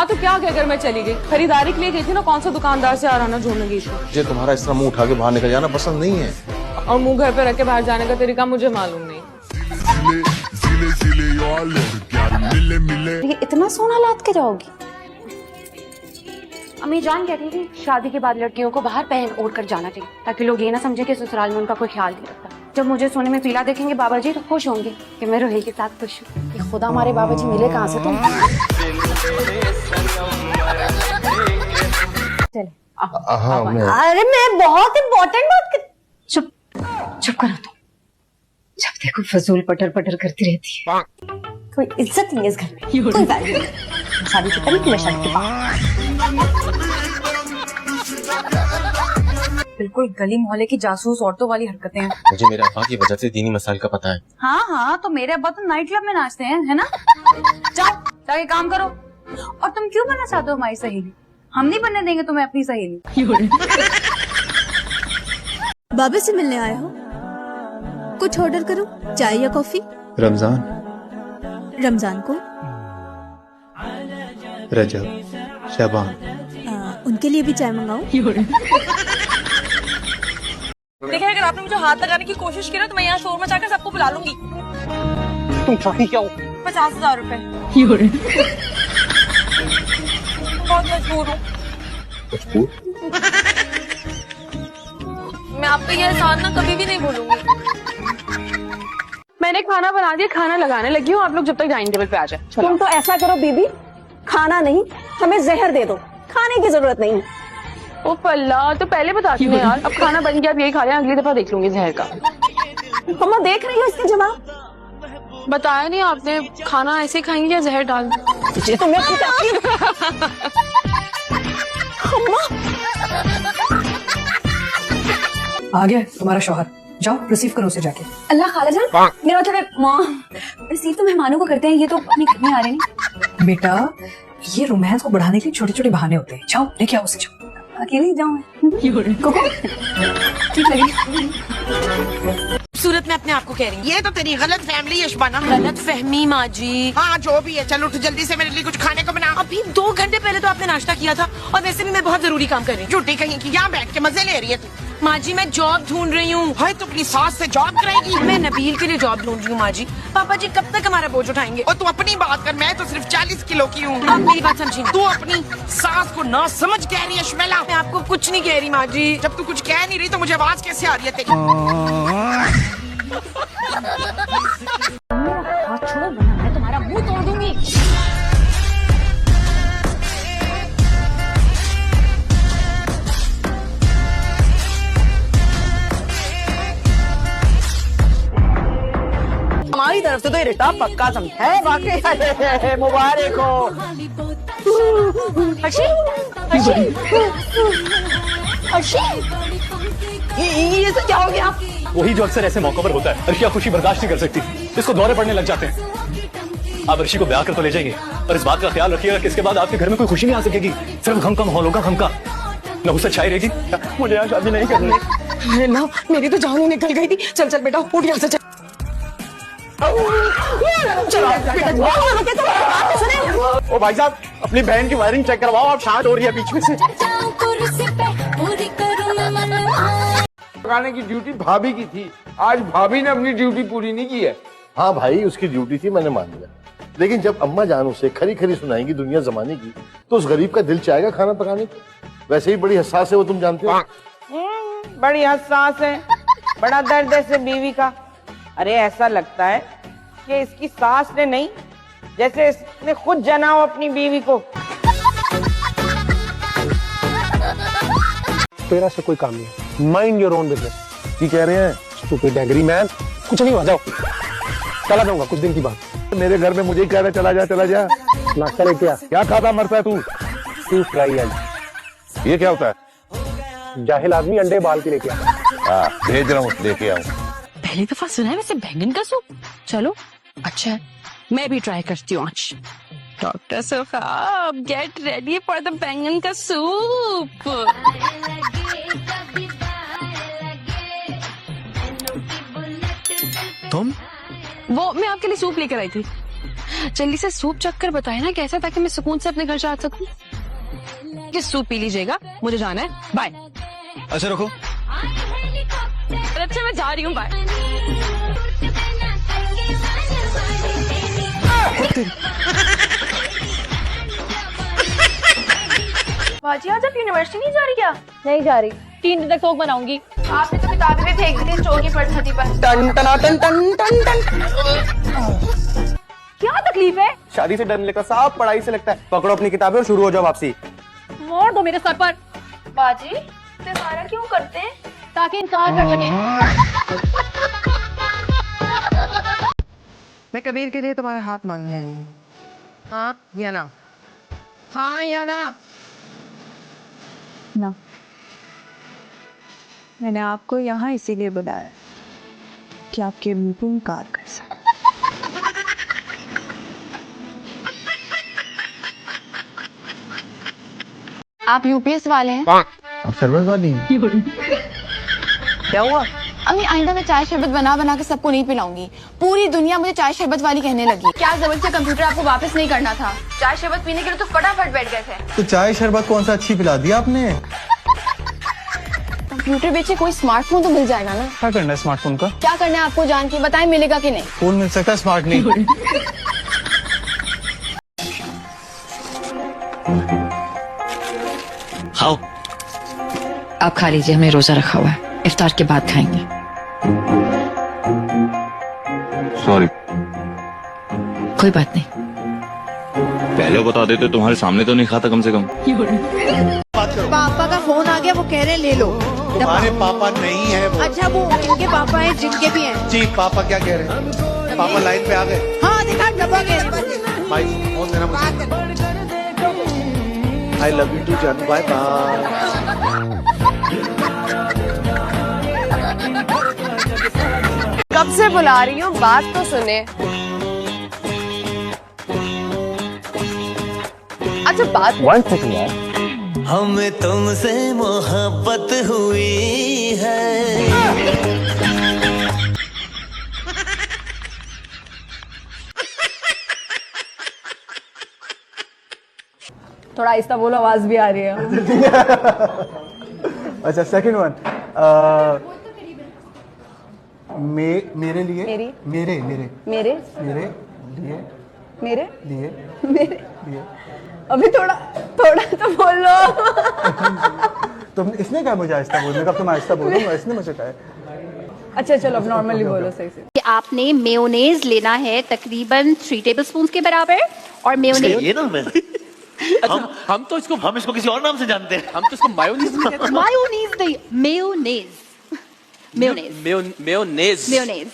हाँ तो क्या कहकर मैं चली गई? खरीदारी के लिए गई थी ना, कौन सा दुकानदार से आराना ढूंढने गई थी। मुझे तुम्हारा इस तरह मुंह उठा के बाहर निकल जाना पसंद नहीं है। और मुंह घर पे रख के बाहर जाने का तरीका मुझे मालूम नहीं। ये इतना सोना लाद के जाओगी? अम्मी जान कहती थी शादी के बाद लड़कियों को बाहर पहन ओढ़ कर जाना चाहिए, ताकि लोग ये ना समझे कि ससुराल में उनका कोई ख्याल नहीं रखता। जब मुझे सोने में पीला देखेंगे बाबा जी तो खुश होंगे कि मैं रोही के साथ खुश हूँ। ये खुदा हमारे बाबा जी मिले कहाँ से तुम? चले। अरे मैं बहुत इम्पोर्टेंट बात कर। चुप चुप करो तुम। जब देखो फजूल पटर पटर करती रहती है। कोई इज्जत नहीं है इस घर में, कोई वैल्यू नहीं। शादी से पहले शादी के बाद बिल्कुल गली मोहल्ले की जासूस औरतों वाली हरकतें हैं। मुझे मेरे अब्बा की वजह से दीनी मसाइल का पता है। हाँ हाँ, तो मेरे अब्बा तो नाइट क्लब में नाचते हैं, है ना? जाओ जाके काम करो। और तुम क्यों बनना चाहते हो हमारी सहेली? हम नहीं बनने देंगे तुम्हें अपनी सहेली। बाबा से मिलने आए हो? कुछ ऑर्डर करो, चाय या कॉफी? रमजान को? रजब, शबान। उनके लिए भी चाय मंगाओ। देखिए, अगर आपने मुझे हाथ लगाने की कोशिश की ना तो मैं यहाँ शोर मचाकर सबको बुला लूंगी। तुम चाहती क्या हो? 50,000 रुपए। बहुत मजबूर हूँ। मैं आपका ये एहसान ना कभी भी नहीं भूलूंगी। मैंने खाना बना दिया, खाना लगाने लगी हूँ। आप लोग जब तक डाइनिंग टेबल पे आ जाए। तुम तो ऐसा करो बीबी, खाना नहीं हमें जहर दे दो, खाने की जरूरत नहीं है। ओ पल्ला, तो पहले बताती हूँ यार। अब खाना बन गया, अब यही खा रहे हैं, अगली दफा देख लूंगी जहर का। मम्मा देख रही हो इसके जवाब? बताया नहीं आपने, खाना ऐसे खाएंगे या जहर डाल? तुम्हें आ गया तुम्हारा शौहर, जाओ रिसीव करो उसे जाके। अल्लाह खाला जान, मेरा मतलब माँ रिसीव तो मेहमानों को करते हैं, ये तो अपने घर में आ रहे हैं। बेटा ये रोमांस को बढ़ाने के लिए छोटे छोटे बहाने होते हैं। जाओ लेके आओ उसे, जाओ। अकेले जाऊँ? ठीक लगी। सूरत में अपने आप को कह रही हूँ। ये तो तेरी गलत फैमिली यशबाना। गलत फहमी माँ जी। हाँ जो भी है, चल उठ जल्दी से मेरे लिए कुछ खाने को बना। अभी 2 घंटे पहले तो आपने नाश्ता किया था, और वैसे भी मैं बहुत जरूरी काम कर रही हूँ। झूठी कहीं की, यहाँ बैठ के मजे ले रही है तू। माँ जी मैं जॉब ढूंढ रही हूँ। भाई तू अपनी सास से जॉब कराएगी? मैं नबील के लिए जॉब ढूंढ रही हूँ माँ जी। पापा जी कब तक हमारा बोझ उठाएंगे? और तू अपनी बात कर, मैं तो सिर्फ 40 किलो की हूँ। आप मेरी बात समझी। तू अपनी सास को ना समझ कह रही है शमेला। मैं आपको कुछ नहीं कह रही माँ जी। जब तू कुछ कह नहीं रही तो मुझे आवाज कैसे आ रही है तेरी? हाथ छोड़ो वरना मैं तुम्हारा मुंह तोड़ दूंगी। हमारी तरफ से तो ये रिश्ता पक्का समझा है। वाकई मुबारक हो। अर्शी, अर्शी, अर्शी, ये सब क्या हो गया? वही जो अक्सर ऐसे मौकों पर होता है। अर्शिया खुशी बर्दाश्त नहीं कर सकती, इसको दौरे पड़ने लग जाते हैं। आप अर्शी को ब्याह कर तो ले जाइए, पर इस बात का ख्याल रखिएगा कि इसके बाद आपके घर में कोई खुशी नहीं आ सकेगी। सिर्फ गम का माहौल होगा, गम का। नहुसत छाई रहेगी। मुझे यहाँ शादी नहीं करनी। अरे ना, मेरी तो जान ही निकल गई थी। चल चल बेटा, उठ यहाँ से चल। ओ भाई साहब, अपनी बहन की वायरिंग चेक करवाओ, आप शांत हो रही है बीच में से। पकाने की ड्यूटी भाभी की थी, आज भाभी ने अपनी ड्यूटी पूरी नहीं की है। हाँ भाई, उसकी ड्यूटी थी, मैंने मान लिया। लेकिन जब अम्मा जान उसे खरी खरी सुनाएंगी दुनिया जमाने की, तो उस गरीब का दिल चाहेगा खाना पकाने को। वैसे ही बड़ी हसास है वो, तुम जानते हो। बड़ी हसास है, बड़ा दर्द है से बीवी का। अरे ऐसा लगता है कि इसकी सास ने नहीं, जैसे इसने खुद जना हो अपनी बीवी को। तेरा से कोई काम नहीं है, माइंड योर ओन बिजनेस। की कह रहे हैं? Stupid angry man. कुछ नहीं हुआ, जाओ। चला जाऊंगा कुछ दिन की बात। मेरे घर में मुझे ही कह रहे चला जा चला जा। नाश्ता लेके आ। क्या खाता मरता है तू? तू फ्राई एग। ये क्या होता है? जाहिल आदमी अंडे बाल के लेके आ। भेज रहा हूँ, लेके आऊँ। पहली दफा सुना है वैसे बैंगन का सूप। चलो अच्छा है, मैं भी ट्राई करती हूँ आज। डॉक्टर साहब गेट रेडी फॉर द बैंगन का सूप। तुम? वो मैं आपके लिए सूप लेकर आई थी। जल्दी से सूप चक्कर बताए ना कैसा, ताकि मैं सुकून से अपने घर जा सकूं। ये सूप पी लीजिएगा, मुझे जाना है, बाय। अच्छा रखो। अच्छा मैं जा रही हूँ, बाय। बाजी आज आप यूनिवर्सिटी नहीं जा रही क्या? नहीं जा रही। 3 दिन तक टोक बनाऊंगी। आपने तो किताबें भी फेंक दी स्टोर की फटफटी पर। टन टन टन टन टन टन। क्या तकलीफ है? शादी से डर लगता, साफ पढ़ाई से लगता है। पकड़ो अपनी किताबें और शुरू हो जाओ वापसी। मोड़ दो मेरे सर पर। बाजी इस्तेमाल क्यों करते हैं? ताकि इंसान कर सके। मैं कबीर के लिए तुम्हारे हाथ मांगने आई हूँ। हाँ या ना? हाँ या ना? ना, मैंने आपको यहाँ इसीलिए बुलाया कि आपके मुंह कार कर सके। आप यूपीएस वाले हैं? आप शरबत वाली हैं? क्या हुआ? अम्मी आइंदा मैं चाय शरबत बना बना के सबको नहीं पिलाऊंगी। पूरी दुनिया मुझे चाय शरबत वाली कहने लगी। क्या जरूरत से कंप्यूटर आपको वापस नहीं करना था? चाय शरबत पीने के लिए तो फटाफट बैठ गए थे। तो चाय शरबत कौन सा अच्छी पिला दी आपने? कंप्यूटर बेचे कोई स्मार्टफोन तो मिल जाएगा ना? क्या करना है स्मार्टफोन का? क्या करना है आपको जान के बताएं, मिलेगा कि नहीं? फोन मिल सकता है, स्मार्ट नहीं। खाओ। आप खा लीजिए, हमने रोजा रखा हुआ है, इफ्तार के बाद खाएंगे। सॉरी। कोई बात नहीं। पहले बता देते, तुम्हारे सामने तो नहीं खाता कम से कम। पापा का फोन आ गया, वो कह रहे ले लो। तुम्हारे पापा नहीं है वो। अच्छा वो इनके पापा हैं, जिनके भी हैं। जी पापा क्या कह रहे हैं? पापा लाइन पे आ गए। हाँ दिखा डब्बा के। भाई फोन देना मुझे। आई लव यू टू जानू, बाय बाय। कब से बुला रही हूँ, बात तो सुने। अच्छा बात वन सेकंड यार। हमें तुमसे मोहब्बत हुई है। थोड़ा आहिस्ता बोलो, आवाज भी आ रही है। अच्छा सेकंड वन। मेरे लिए मेरी मेरे मेरे मेरे मेरे लिए मेरे लिए मेरे लिए। अभी थोड़ा थोड़ा तो बोलो। तुम इसने कहा मुझे आहिस्ता बोलने का, तुम आहिस्ता बोलो, इसने मुझे कहा। अच्छा चलो अब नॉर्मली बोलो सही से। आपने मेयोनेज लेना है तकरीबन 3 टेबलस्पून के बराबर, और मेयोनेज ये ना मैं हम तो इसको किसी और नाम से जानते हैं। हम तो इसको मायोनीज कहते हैं। मायोनीज नहीं, मेयोनेज। Mayonnaise mayonnaise. मेयोनेज